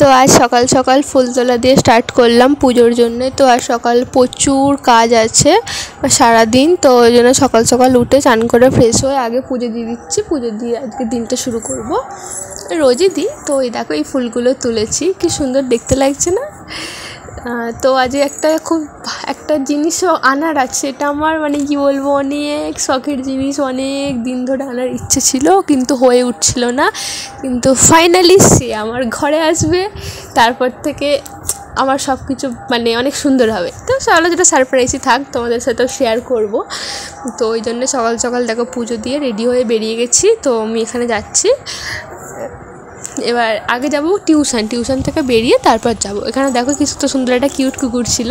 তো আজ সকাল সকাল ফুল তোলা দিয়ে স্টার্ট করলাম পুজোর জন্যে। তো আজ সকাল প্রচুর কাজ আছে সারাদিন, তো ওই জন্য সকাল সকাল উঠে চান করে ফ্রেশ হয়ে আগে পুজো দিয়ে দিচ্ছি। পুজো দিয়ে আজকে দিনটা শুরু করব, রোজই দিই। তো এই দেখো এই ফুলগুলো তুলেছি, কি সুন্দর দেখতে লাগছে না? তো আজ একটা জিনিসও আনার আছে, এটা আমার কি বলবো, অনেক শখের জিনিস, অনেক দিন ধরে আনার ইচ্ছে ছিল কিন্তু হয়ে উঠছিল না। কিন্তু ফাইনালি সে আমার ঘরে আসবে, তারপর থেকে আমার সব কিছু অনেক সুন্দর হবে। তো চলো, যেটা সারপ্রাইজই থাক, তোমাদের সাথেও শেয়ার করব। তো ওই জন্য সকাল সকাল দেখো পুজো দিয়ে রেডি হয়ে বেরিয়ে গেছি। তো আমি এখানে যাচ্ছি, এবার আগে যাব টিউশন থেকে বেরিয়ে তারপর যাব। এখানে দেখো কি সুন্দর একটা কিউট কুকুর ছিল।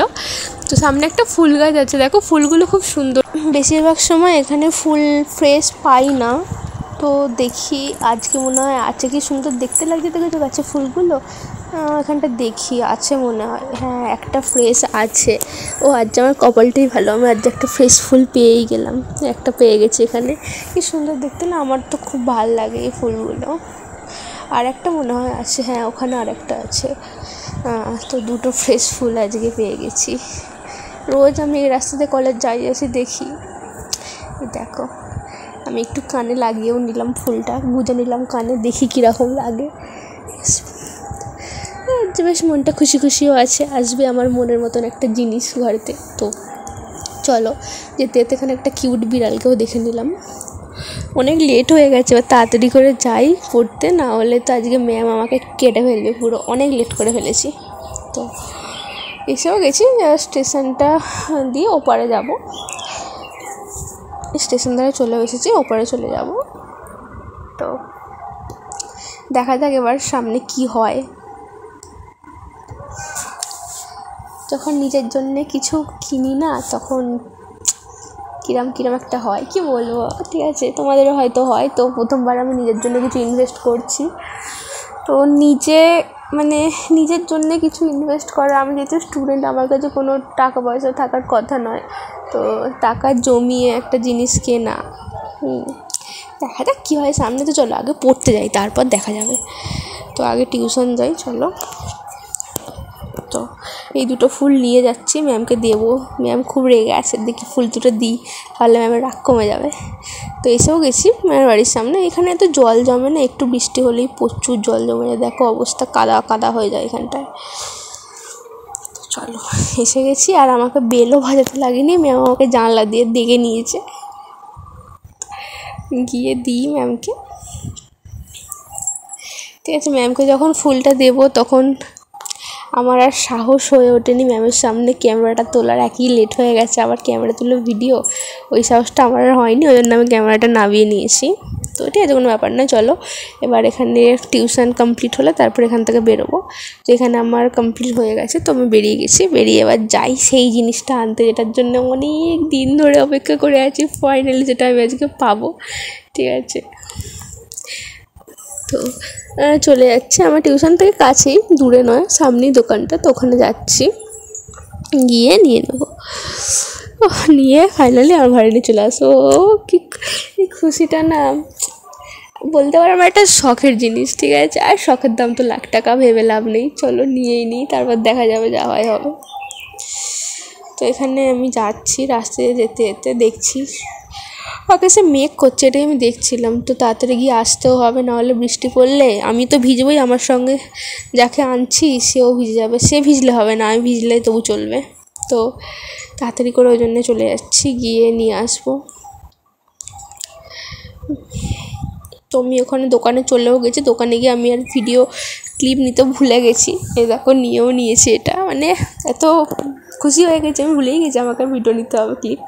তো সামনে একটা ফুল গাছ আছে, দেখো ফুলগুলো খুব সুন্দর। বেশিরভাগ সময় এখানে ফুল ফ্রেশ পাই না, তো দেখি আজকে মনে হয় আছে। কি সুন্দর দেখতে লাগছে, দেখেছো গাছে ফুলগুলো? এখানটা দেখি আছে মনে হয়, হ্যাঁ একটা ফ্রেশ আছে। ও আজ আমার কপালটাই ভালো, আমি আজ একটা ফ্রেশ ফুল পেয়েই গেলাম, একটা পেয়ে গেছি এখানে। কি সুন্দর দেখতে না, আমার তো খুব ভালো লাগে এই ফুলগুলো। আর একটা মনে হয় আছে, হ্যাঁ ওখানে আর একটা আছে। তো দুটো ফ্রেশ ফুল আজকে পেয়ে গেছি। রোজ আমি এই রাস্তাতে কলেজ যাই আসি দেখি। দেখো আমি একটু কানে লাগিয়েও নিলাম ফুলটা, গুঁজে নিলাম কানে, দেখি কীরকম লাগে। বেশ মনটা খুশি খুশিও আছে, আসবে আমার মনের মতন একটা জিনিস ঘরেতে। তো চলো যেতে যেতে এখানে একটা কিউট বিড়ালকেও দেখে নিলাম। অনেক লেট হয়ে গেছে, এবার তাড়াতাড়ি করে যাই পড়তে, না হলে তো আজকে ম্যাম আমাকে কেটে ফেলবে পুরো, অনেক লেট করে ফেলেছি। তো এসেও গেছি, স্টেশনটা দিয়ে ওপারে যাব। স্টেশন ধরে চলে এসেছি, ওপারে চলে যাব। তো দেখা যাক এবার সামনে কি হয়। যখন নিজের জন্যে কিছু কিনি না, তখন কিরম একটা হয়, কি বলবো। ঠিক আছে, তোমাদেরও হয়তো হয়। তো প্রথমবার আমি নিজের জন্য কিছু ইনভেস্ট করছি। তো নিজের জন্যে কিছু ইনভেস্ট করা, আমি যেহেতু স্টুডেন্ট, আমার কাছে কোনো টাকা পয়সা থাকার কথা নয়। তো টাকা জমিয়ে একটা জিনিস কেনা, দেখা যাক কী হয় সামনে। তো চলো আগে পড়তে যাই, তারপর দেখা যাবে। তো আগে টিউশন যাই, চলো। তো এই দুটো ফুল নিয়ে যাচ্ছি, ম্যামকে দেবো। ম্যাম খুব রেগে আছে, দেখি ফুল দুটো দিই, তাহলে ম্যামের রাগ কমে যাবে। তো এসেও গেছি ম্যামের বাড়ির সামনে। এখানে এত জল জমে না, একটু বৃষ্টি হলেই প্রচুর জল জমে যায়, দেখো অবস্থা কাদা কাদা হয়ে যায় এখানটায়। তো চলো এসে গেছি, আর আমাকে বেলও ভাজাতে লাগেনি, ম্যাম আমাকে জানলা দিয়ে দেখে নিয়েছে। গিয়ে দিই ম্যামকে। ঠিক আছে, ম্যামকে যখন ফুলটা দেবো তখন আমার আর সাহস হয়ে ওঠেনি ম্যামের সামনে ক্যামেরাটা তোলার, একই লেট হয়ে গেছে, আবার ক্যামেরা তুলে ভিডিও, ওই সাহসটা আমার আর হয়নি। ওই জন্য আমি ক্যামেরাটা নামিয়ে নিয়েছি। তো ঠিক আছে, কোনো ব্যাপার না। চলো এবার এখানে টিউশন কমপ্লিট হলে তারপর এখান থেকে বেরোবো। তো এখানে আমার কমপ্লিট হয়ে গেছে, তো আমি বেরিয়ে গেছি। বেরিয়ে এবার যাই সেই জিনিসটা আনতে, যেটার জন্য অনেক দিন ধরে অপেক্ষা করে আছি, ফাইনালি যেটা আমি আজকে পাবো। ঠিক আছে, তো চলে যাচ্ছে আমার টিউশন থেকে কাছেই, দূরে নয়, সামনেই দোকানটা। তো ওখানে যাচ্ছি, গিয়ে নিয়ে নেবো। নিয়ে ফাইনালি আমার ঘরে নিয়ে চলে আসো। কি খুশিটা না বলতে পারো, আমার একটা শখের জিনিস। ঠিক আছে, আর শখের দাম তো লাখ টাকা, ভেবে লাভ নেই। চলো নিয়েই নিই, তারপর দেখা যাবে, যা হয় হবে। তো এখানে আমি যাচ্ছি, রাস্তায় যেতে যেতে দেখছি আকাশে মেঘ করছে, এটাই আমি দেখছিলাম। তো তাড়াতাড়ি গিয়ে আসতেও হবে, নাহলে বৃষ্টি পড়লে আমি তো ভিজবই, আমার সঙ্গে যাকে আনছি সেও ভিজে যাবে। সে ভিজলে হবে না, আমি ভিজলে তবু চলবে। তো তাড়াতাড়ি করে ওই জন্যে চলে যাচ্ছি, গিয়ে নিয়ে আসবো। তো আমি ওখানে দোকানে চলেও গেছি, দোকানে গিয়ে আমি আর ভিডিও ক্লিপ নিতে ভুলে গেছি। এই দেখো নিয়েও নিয়েছি, এটা এত খুশি হয়ে গেছে, আমি ভুলেই গেছি আমাকে ভিডিও নিতে হবে, ক্লিপ।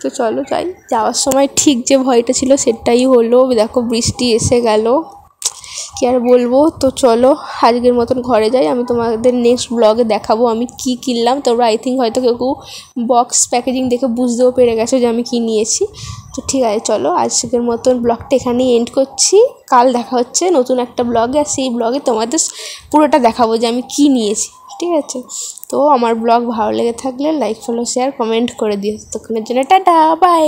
তো চলো যাই। যাওয়ার সময় ঠিক যে ভয়টা ছিল সেটাই হলো, দেখো বৃষ্টি এসে গেল, কি আর বলবো। তো চলো আজকের মতন ঘরে যাই, আমি তোমাদের নেক্সট ব্লগে দেখাবো আমি কি কিনলাম। তোমরা আই থিঙ্ক হয়তো কেউ বক্স প্যাকেজিং দেখে বুঝতেও পেরে গেছো যে আমি কি নিয়েছি। তো ঠিক আছে, চলো আজকের মতন ব্লগটা এখানেই এন্ড করছি। কাল দেখা হচ্ছে নতুন একটা ব্লগে, আর সেই ব্লগে তোমাদের পুরোটা দেখাবো যে আমি কি নিয়েছি। ঠিক আছে, তো আমার ব্লগ ভালো লেগে থাকলে লাইক, ফলো, শেয়ার, কমেন্ট করে দিও। ততক্ষণের জন্য টাটা, বাই।